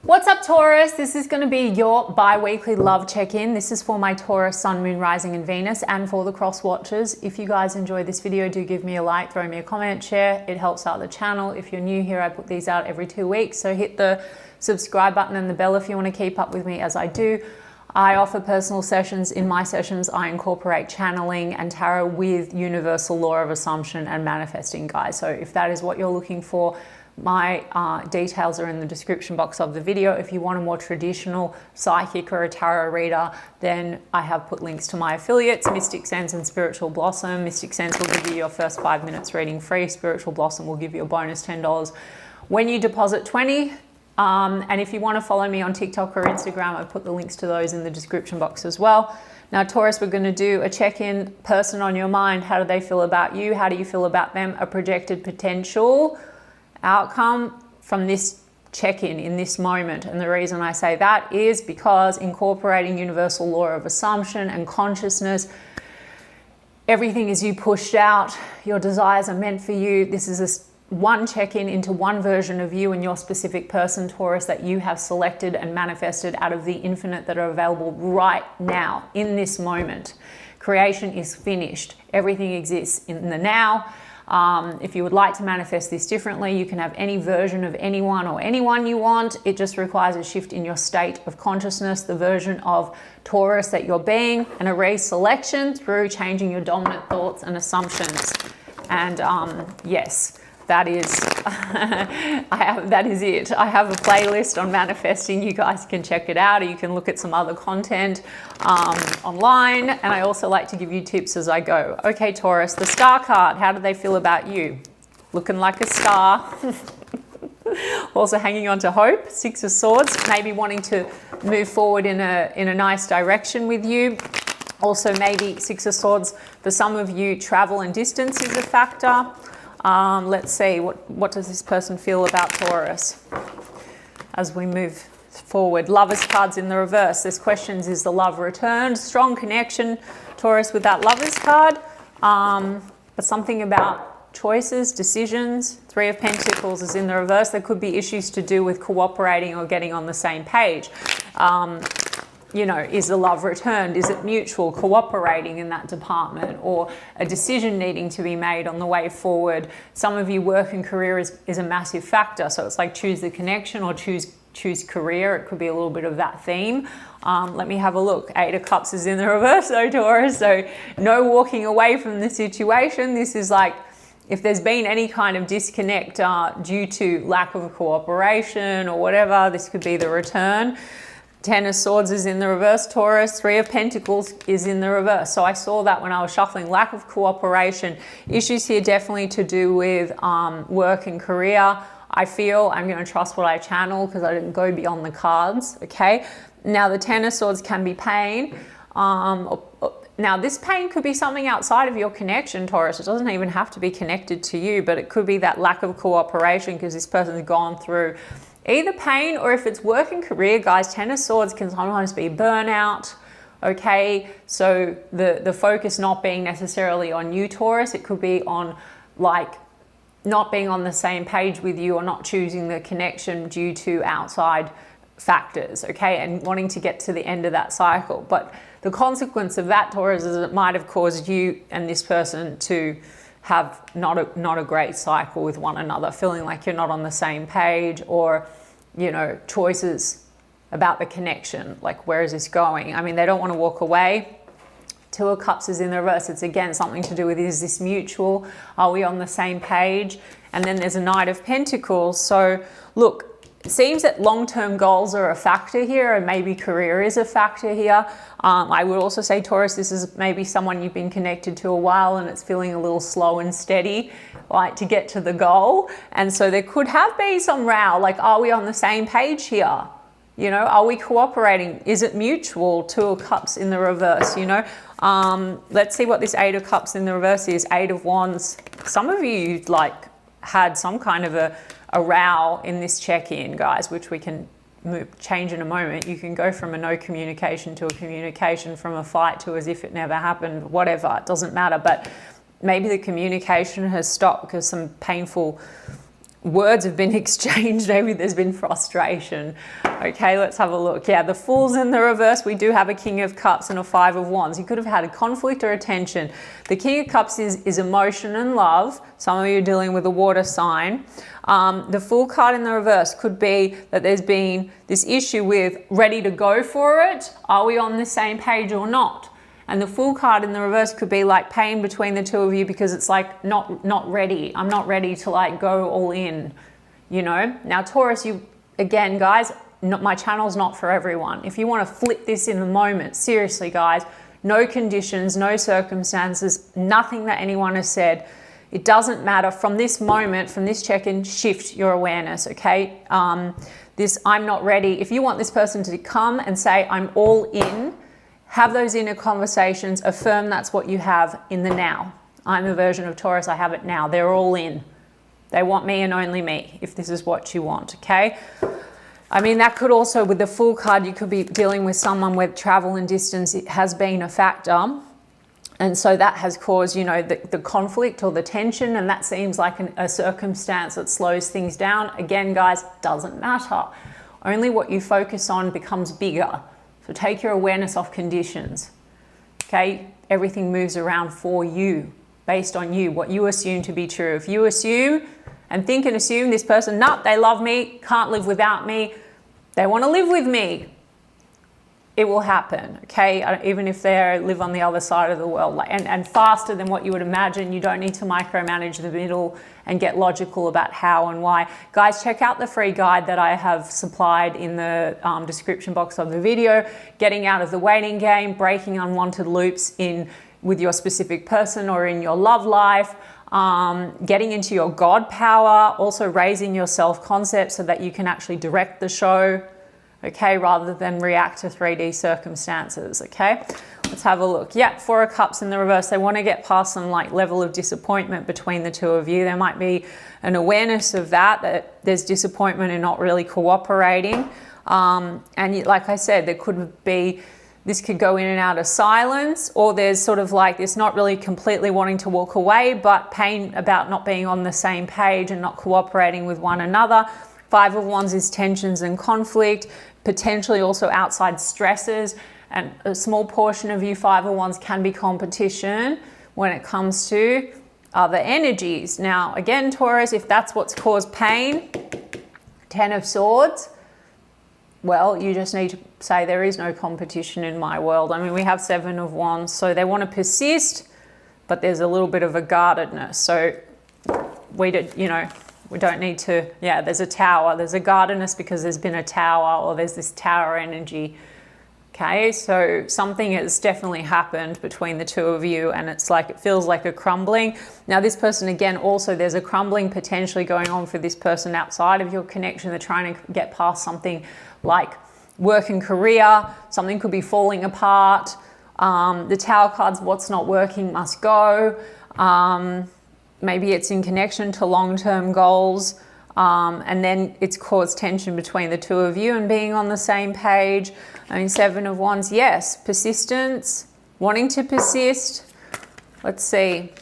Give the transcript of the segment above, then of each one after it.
What's up, Taurus? This is going to be your bi-weekly love check-in. This is for my Taurus, Sun, Moon, Rising and Venus, and for the cross watchers. If you guys enjoy this video, do give me a like, throw me a comment, share. It helps out the channel. If you're new here, I put these out every 2 weeks. So hit the subscribe button and the bell if you want to keep up with me as I do. I offer personal sessions. In my sessions, I incorporate channeling and tarot with universal law of assumption and manifesting, guys. So if that is what you're looking for, my details are in the description box of the video. If you want a more traditional psychic or a tarot reader, then I have put links to my affiliates, Mystic Sense and Spiritual Blossom. Mystic Sense will give you your first 5 minutes reading free. Spiritual Blossom will give you a bonus $10 when you deposit $20. And if you want to follow me on TikTok or Instagram, I've put the links to those in the description box as well. Now, Taurus, we're going to do a check-in. Person on your mind. How do they feel about you? How do you feel about them? A projected potential outcome from this check-in in this moment. And the reason I say that is because incorporating universal law of assumption and consciousness, everything is you pushed out. Your desires are meant for you. This is one check-in into one version of you and your specific person, Taurus, that you have selected and manifested out of the infinite that are available right now in this moment. Creation is finished. Everything exists in the now. If you would like to manifest this differently, you can have any version of anyone or anyone you want. It just requires a shift in your state of consciousness, the version of Taurus that you're being, and a reselection through changing your dominant thoughts and assumptions. And yes, that is that is it. I have a playlist on manifesting. You guys can check it out, or you can look at some other content online. And I also like to give you tips as I go. Okay, Taurus, the star card. How do they feel about you? Looking like a star. Also hanging on to hope. 6 of Swords. Maybe wanting to move forward in a nice direction with you. Also, maybe 6 of Swords. For some of you, travel and distance is a factor. Let's see, what does this person feel about Taurus as we move forward? Lovers cards in the reverse. This questions, is the love returned? Strong connection, Taurus, with that Lovers card. But something about choices, decisions. 3 of Pentacles is in the reverse. There could be issues to do with cooperating or getting on the same page. You know, is the love returned? Is it mutual, cooperating in that department, or a decision needing to be made on the way forward? Some of you, work and career is a massive factor. So it's like choose the connection or choose career. It could be a little bit of that theme. Let me have a look. 8 of Cups is in the reverse, though, Taurus. So no walking away from the situation. This is like, if there's been any kind of disconnect due to lack of cooperation or whatever, this could be the return. 10 of Swords is in the reverse, Taurus. 3 of Pentacles is in the reverse. So I saw that when I was shuffling. Lack of cooperation. Issues here definitely to do with work and career. I feel I'm going to trust what I channel because I didn't go beyond the cards, okay? Now, the 10 of Swords can be pain. Now, this pain could be something outside of your connection, Taurus. It doesn't even have to be connected to you, but it could be that lack of cooperation because this person's gone through either pain, or if it's work and career, guys, 10 of Swords can sometimes be burnout, okay? So the focus not being necessarily on you, Taurus. It could be on like not being on the same page with you or not choosing the connection due to outside factors, okay? And wanting to get to the end of that cycle. But the consequence of that, Taurus, is it might have caused you and this person to have not a great cycle with one another, feeling like you're not on the same page, or, you know, choices about the connection, like where is this going? I mean, they don't want to walk away. 2 of Cups is in the reverse. It's again something to do with, is this mutual? Are we on the same page? And then there's a Knight of Pentacles. So look, it seems that long-term goals are a factor here, and maybe career is a factor here. I would also say, Taurus, this is maybe someone you've been connected to a while and it's feeling a little slow and steady, like to get to the goal. And so there could have been some row, like, are we on the same page here? You know, are we cooperating? Is it mutual? 2 of Cups in the reverse, you know? Let's see what this 8 of Cups in the reverse is. 8 of Wands. Some of you like had some kind of a row in this check-in, guys, which we can change in a moment. You can go from a no communication to a communication, from a fight to as if it never happened, whatever, it doesn't matter. But maybe the communication has stopped because some painful words have been exchanged. Maybe there's been frustration. Okay, let's have a look. Yeah, the Fool's in the reverse. We do have a King of Cups and a Five of Wands. You could have had a conflict or a tension. The King of Cups is emotion and love. Some of you are dealing with a water sign. The Fool card in the reverse could be that there's been this issue with ready to go for it. Are we on the same page or not? And the Fool card in the reverse could be like pain between the two of you because it's like not ready. I'm not ready to like go all in, you know. Now Taurus, you again, guys, my channel's not for everyone. If you want to flip this in the moment, seriously, guys, no conditions, no circumstances, nothing that anyone has said. It doesn't matter. From this moment, from this check-in, shift your awareness, okay? This I'm not ready. If you want this person to come and say, I'm all in, have those inner conversations, affirm that's what you have in the now. I'm a version of Taurus, I have it now. They're all in. They want me and only me, if this is what you want, okay? I mean, that could also, with the Fool card, you could be dealing with someone where travel and distance has been a factor. And so that has caused, you know, the conflict or the tension, and that seems like a circumstance that slows things down. Again, guys, doesn't matter. Only what you focus on becomes bigger. So take your awareness off conditions, okay? Everything moves around for you, based on you, what you assume to be true. If you assume and think and assume this person, nah, they love me, can't live without me, they want to live with me, it will happen, okay? Even if they live on the other side of the world, and faster than what you would imagine. You don't need to micromanage the middle and get logical about how and why. Guys, check out the free guide that I have supplied in the description box of the video, Getting Out of the Waiting Game, Breaking Unwanted Loops with your specific person or in your love life, getting into your God power, also raising your self-concept so that you can actually direct the show, okay, rather than react to 3D circumstances, okay? Let's have a look. Yeah, Four of Cups in the reverse. They want to get past some like level of disappointment between the two of you. There might be an awareness of that there's disappointment in not really cooperating. And like I said, there could be, this could go in and out of silence, or there's sort of like this not really completely wanting to walk away, but pain about not being on the same page and not cooperating with one another. Five of Wands is tensions and conflict, potentially also outside stresses, and a small portion of you, Five of Wands, can be competition when it comes to other energies. Now, again, Taurus, if that's what's caused pain, Ten of Swords, well, you just need to say there is no competition in my world. I mean, we have Seven of Wands, so they want to persist, but there's a little bit of a guardedness. So we don't need to, yeah, there's a tower. There's a guardedness because there's been a tower, or there's this tower energy. Okay, so something has definitely happened between the two of you, and it's like, it feels like a crumbling. Now this person, again, also there's a crumbling potentially going on for this person outside of your connection. They're trying to get past something like work and career. Something could be falling apart. The Tower cards, what's not working must go. Maybe it's in connection to long-term goals. And then it's caused tension between the two of you and being on the same page. I mean, Seven of Wands, yes, persistence, wanting to persist. Let's see.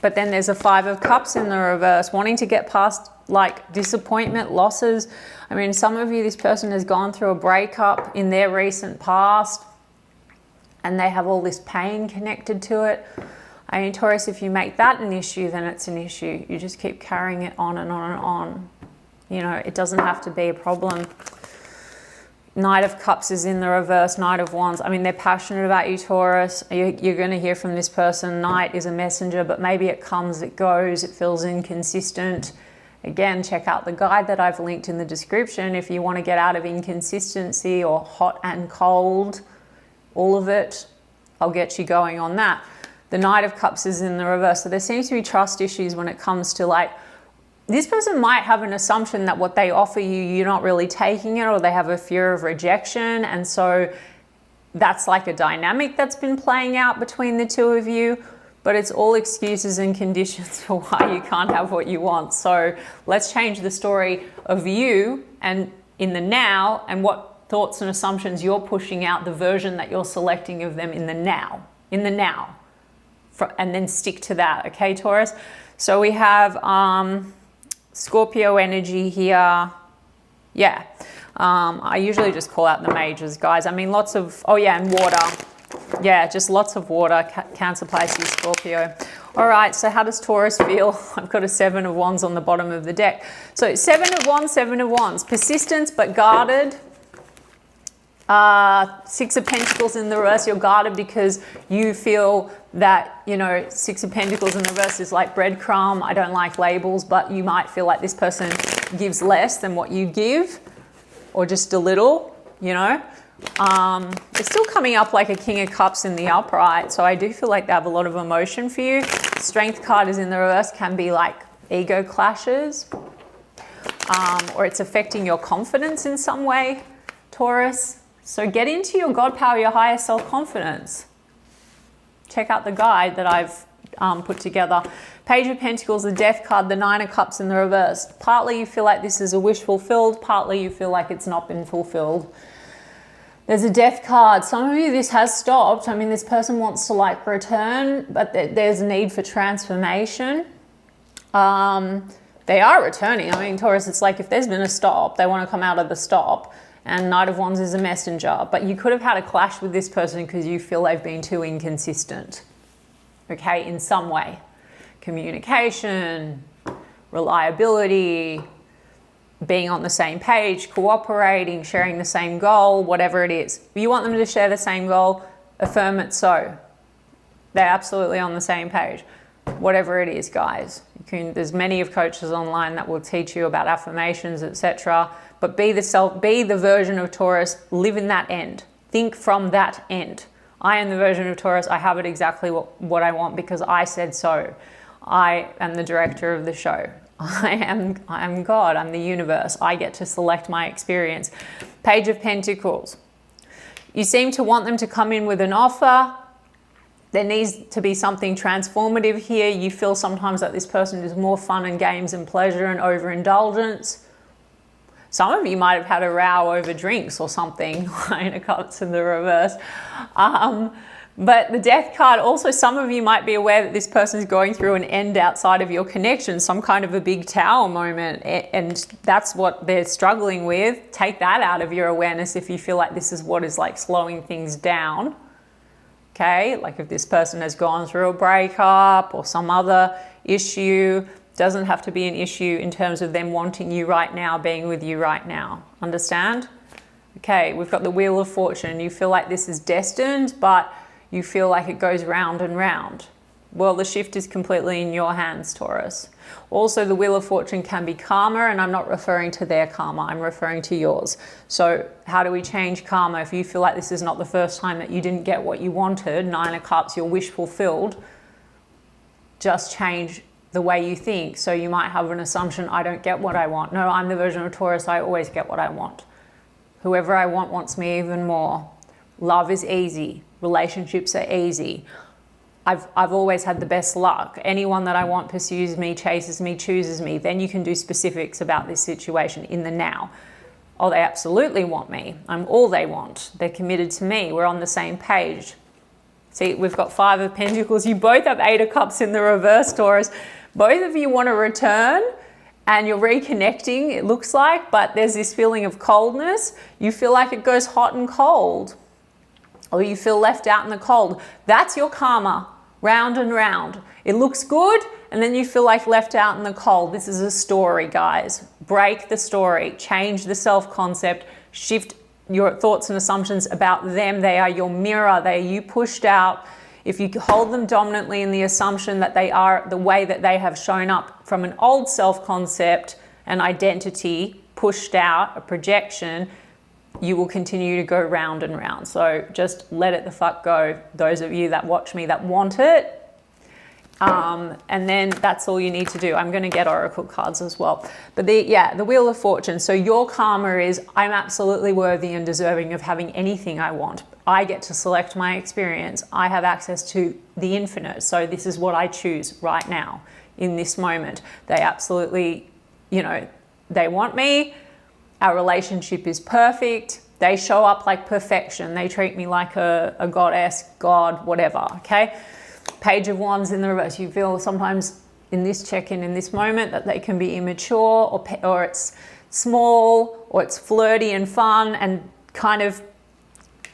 But then there's a Five of Cups in the reverse, wanting to get past like disappointment, losses. I mean, some of you, this person has gone through a breakup in their recent past and they have all this pain connected to it. I mean, Taurus, if you make that an issue, then it's an issue. You just keep carrying it on and on and on. You know, it doesn't have to be a problem. Knight of Cups is in the reverse, Knight of Wands. I mean, they're passionate about you, Taurus. You're going to hear from this person. Knight is a messenger, but maybe it comes, it goes, it feels inconsistent. Again, check out the guide that I've linked in the description if you want to get out of inconsistency or hot and cold, all of it. I'll get you going on that. The Knight of Cups is in the reverse. So there seems to be trust issues when it comes to like, this person might have an assumption that what they offer you, you're not really taking it, or they have a fear of rejection. And so that's like a dynamic that's been playing out between the two of you, but it's all excuses and conditions for why you can't have what you want. So let's change the story of you and in the now, and what thoughts and assumptions you're pushing out, the version that you're selecting of them in the now, and then stick to that. Okay, Taurus. So we have, Scorpio energy here. Yeah. I usually just call out the majors, guys. I mean, lots of, oh yeah, and water. Yeah, just lots of water. Cancer, Pisces, Scorpio. All right, so how does Taurus feel? I've got a 7 of Wands on the bottom of the deck. So 7 of Wands, 7 of Wands. Persistence but guarded. 6 of Pentacles in the reverse. You're guarded because you feel that, you know, 6 of Pentacles in the reverse is like breadcrumb. I don't like labels, but you might feel like this person gives less than what you give, or just a little, you know. It's still coming up like a King of Cups in the upright, so I do feel like they have a lot of emotion for you. Strength card is in the reverse, can be like ego clashes, or it's affecting your confidence in some way, Taurus. So get into your God power, your higher self-confidence. Check out the guide that I've put together. Page of Pentacles, the Death card, the 9 of Cups in the reverse. Partly you feel like this is a wish fulfilled, partly you feel like it's not been fulfilled. There's a Death card. Some of you, this has stopped. I mean, this person wants to like return, but there's a need for transformation. They are returning. I mean, Taurus, it's like if there's been a stop, they want to come out of the stop. And Knight of Wands is a messenger. But you could have had a clash with this person because you feel they've been too inconsistent. Okay, in some way. Communication, reliability, being on the same page, cooperating, sharing the same goal, whatever it is. You want them to share the same goal, affirm it so. They're absolutely on the same page. Whatever it is, guys. There's many of coaches online that will teach you about affirmations, etc. But be the version of Taurus, live in that end. Think from that end. I am the version of Taurus. I have it exactly what I want because I said so. I am the director of the show. I am God. I'm the universe. I get to select my experience. Page of Pentacles. You seem to want them to come in with an offer. There needs to be something transformative here. You feel sometimes that this person is more fun and games and pleasure and overindulgence. Some of you might have had a row over drinks or something. Nine of Cups in the reverse. But the Death card, also some of you might be aware that this person is going through an end outside of your connection, some kind of a big tower moment, and that's what they're struggling with. Take that out of your awareness if you feel like this is what is like slowing things down. Okay, like if this person has gone through a breakup or some other issue, doesn't have to be an issue in terms of them wanting you right now, being with you right now. Understand? Okay, we've got the Wheel of Fortune. You feel like this is destined, but you feel like it goes round and round. Well, the shift is completely in your hands, Taurus. Also, the Wheel of Fortune can be karma, and I'm not referring to their karma, I'm referring to yours. So how do we change karma? If you feel like this is not the first time that you didn't get what you wanted, 9 of Cups, your wish fulfilled, just change the way you think. So you might have an assumption, I don't get what I want. No, I'm the version of Taurus, I always get what I want. Whoever I want wants me even more. Love is easy. Relationships are easy. I've always had the best luck. Anyone that I want pursues me, chases me, chooses me. Then you can do specifics about this situation in the now. Oh, they absolutely want me. I'm all they want. They're committed to me. We're on the same page. See, we've got 5 of Pentacles. You both have 8 of Cups in the reverse, Taurus. Both of you want to return and you're reconnecting, it looks like, but there's this feeling of coldness. You feel like it goes hot and cold. Or you feel left out in the cold. That's your karma, round and round. It looks good, and then you feel like left out in the cold. This is a story, guys. Break the story, change the self-concept, shift your thoughts and assumptions about them. They are your mirror, they are you pushed out. If you hold them dominantly in the assumption that they are the way that they have shown up from an old self-concept, an identity, pushed out, a projection, you will continue to go round and round. So just let it the fuck go. Those of you that watch me that want it. And then that's all you need to do. I'm going to get oracle cards as well. But the Wheel of Fortune. So your karma is, I'm absolutely worthy and deserving of having anything I want. I get to select my experience. I have access to the infinite. So this is what I choose right now in this moment. They absolutely, you know, they want me. Our relationship is perfect. They show up like perfection. They treat me like a goddess, God, whatever, okay? Page of Wands in the reverse. You feel sometimes in this check-in, in this moment, that they can be immature or it's small or it's flirty and fun and kind of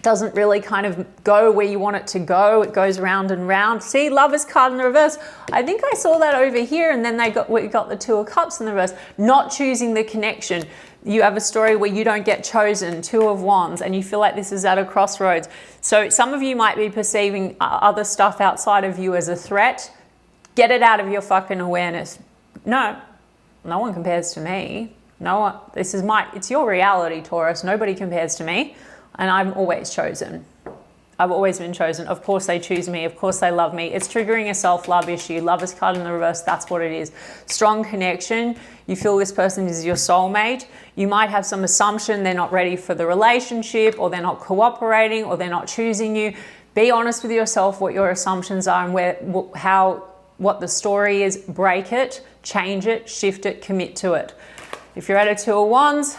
doesn't really kind of go where you want it to go. It goes round and round. See, Lovers card in the reverse. I think I saw that over here, and then we got the Two of Cups in the reverse. Not choosing the connection. You have a story where you don't get chosen, Two of Wands, and you feel like this is at a crossroads. So some of you might be perceiving other stuff outside of you as a threat. Get it out of your fucking awareness. No one compares to me. No one, it's your reality, Taurus. Nobody compares to me. And I'm always chosen. I've always been chosen. Of course they choose me. Of course they love me. It's triggering a self-love issue. Lovers card in the reverse, that's what it is. Strong connection. You feel this person is your soulmate. You might have some assumption they're not ready for the relationship, or they're not cooperating, or they're not choosing you. Be honest with yourself what your assumptions are and what the story is. Break it, change it, shift it, commit to it. If you're at a Two of Wands,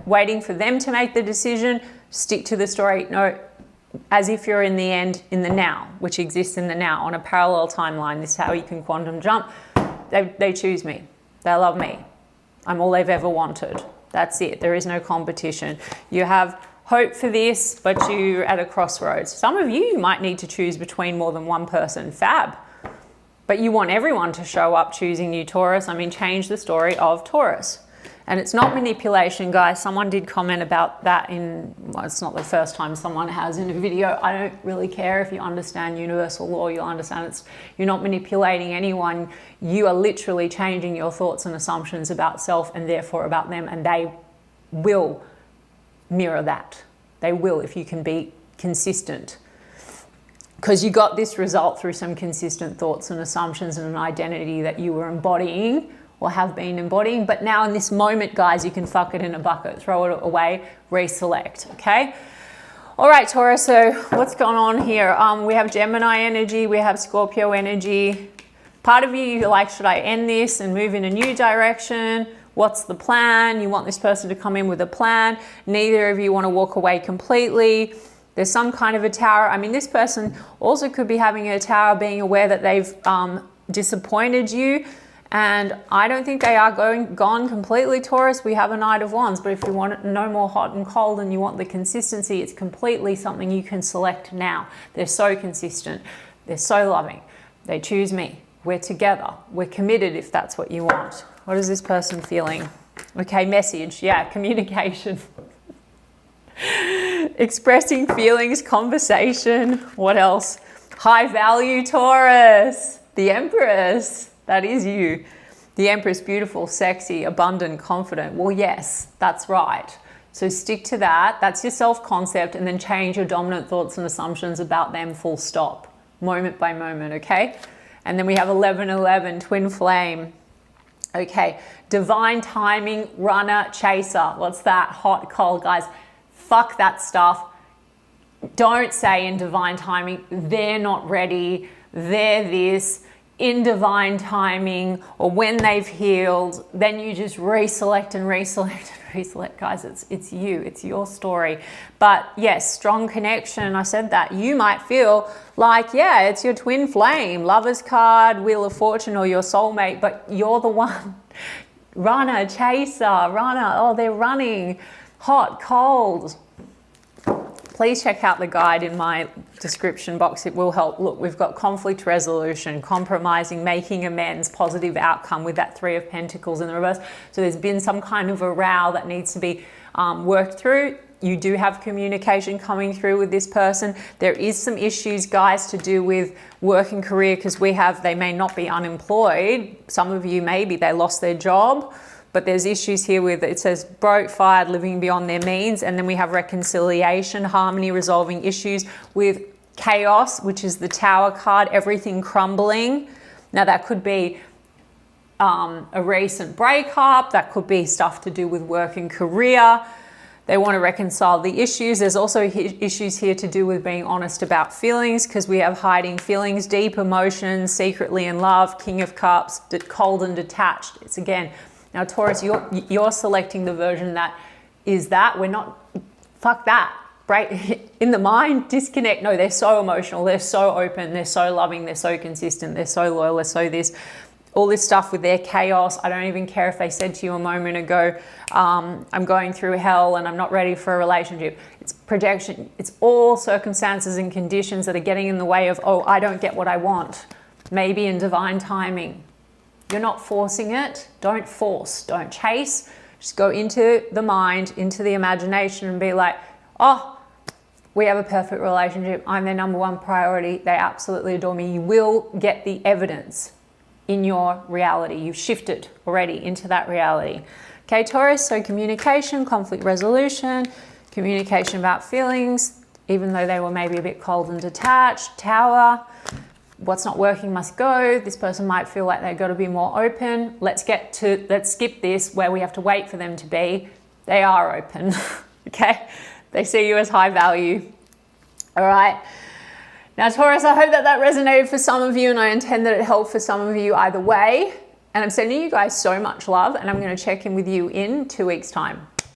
waiting for them to make the decision, stick to the story. No, as if you're in the end, in the now, which exists in the now on a parallel timeline. This is how you can quantum jump. They choose me. They love me. I'm all they've ever wanted. That's it. There is no competition. You have hope for this, but you're at a crossroads. Some of you might need to choose between more than one person. Fab. But you want everyone to show up choosing you, Taurus. I mean, change the story of Taurus. And it's not manipulation, guys. Someone did comment about that well, it's not the first time someone has in a video. I don't really care if you understand universal law. You'll understand you're not manipulating anyone. You are literally changing your thoughts and assumptions about self and therefore about them. And they will mirror that. They will, if you can be consistent. Because you got this result through some consistent thoughts and assumptions and an identity that you were embodying or have been embodying. But now in this moment, guys, you can fuck it in a bucket, throw it away, reselect, okay? All right, Taurus, so what's going on here? We have Gemini energy, we have Scorpio energy. Part of you're like, should I end this and move in a new direction? What's the plan? You want this person to come in with a plan. Neither of you want to walk away completely. There's some kind of a tower. I mean, this person also could be having a tower, being aware that they've disappointed you. And I don't think they are gone completely, Taurus. We have a Knight of Wands, but if you want no more hot and cold and you want the consistency, it's completely something you can select now. They're so consistent. They're so loving. They choose me. We're together. We're committed if that's what you want. What is this person feeling? Okay, message. Yeah, communication. Expressing feelings, conversation. What else? High value, Taurus. The Empress. That is you. The Empress, beautiful, sexy, abundant, confident. Well, yes, that's right. So stick to that. That's your self-concept, and then change your dominant thoughts and assumptions about them, full stop, moment by moment, okay? And then we have 1111, twin flame. Okay, divine timing, runner, chaser. What's that? Hot, cold, guys. Fuck that stuff. Don't say in divine timing, they're not ready, they're this. In divine timing, or when they've healed, then you just reselect and reselect and reselect. Guys, it's you, it's your story. But yes, strong connection. I said that. You might feel like, yeah, it's your twin flame, Lover's card, Wheel of Fortune, or your soulmate, but you're the one. Runner, chaser, runner. Oh, they're running. Hot, cold. Please check out the guide in my description box. It will help. Look, we've got conflict resolution, compromising, making amends, positive outcome with that Three of Pentacles in the reverse. So there's been some kind of a row that needs to be worked through. You do have communication coming through with this person. There is some issues, guys, to do with work and career, because they may not be unemployed. Some of you, maybe they lost their job. But there's issues here with, it says broke, fired, living beyond their means. And then we have reconciliation, harmony, resolving issues with chaos, which is the Tower card, everything crumbling. Now that could be a recent breakup. That could be stuff to do with work and career. They want to reconcile the issues. There's also issues here to do with being honest about feelings, because we have hiding feelings, deep emotions, secretly in love, King of Cups, cold and detached. It's again, now, Taurus, you're selecting the version that is that. We're not, fuck that. Right? In the mind, disconnect. No, they're so emotional. They're so open. They're so loving. They're so consistent. They're so loyal. They're so this. all this stuff with their chaos. I don't even care if they said to you a moment ago, I'm going through hell and I'm not ready for a relationship. It's projection. It's all circumstances and conditions that are getting in the way of, oh, I don't get what I want. Maybe in divine timing. You're not forcing it. Don't force. Don't chase. Just go into the mind, into the imagination and be like, oh, we have a perfect relationship. I'm their number one priority. They absolutely adore me. You will get the evidence in your reality. You've shifted already into that reality. Okay, Taurus, so communication, conflict resolution, communication about feelings, even though they were maybe a bit cold and detached. Tower, what's not working must go. This person might feel like they've got to be more open. Let's skip this where we have to wait for them to be. They are open, okay? They see you as high value. All right. Now, Taurus, I hope that resonated for some of you, and I intend that it helped for some of you either way. And I'm sending you guys so much love, and I'm going to check in with you in 2 weeks' time.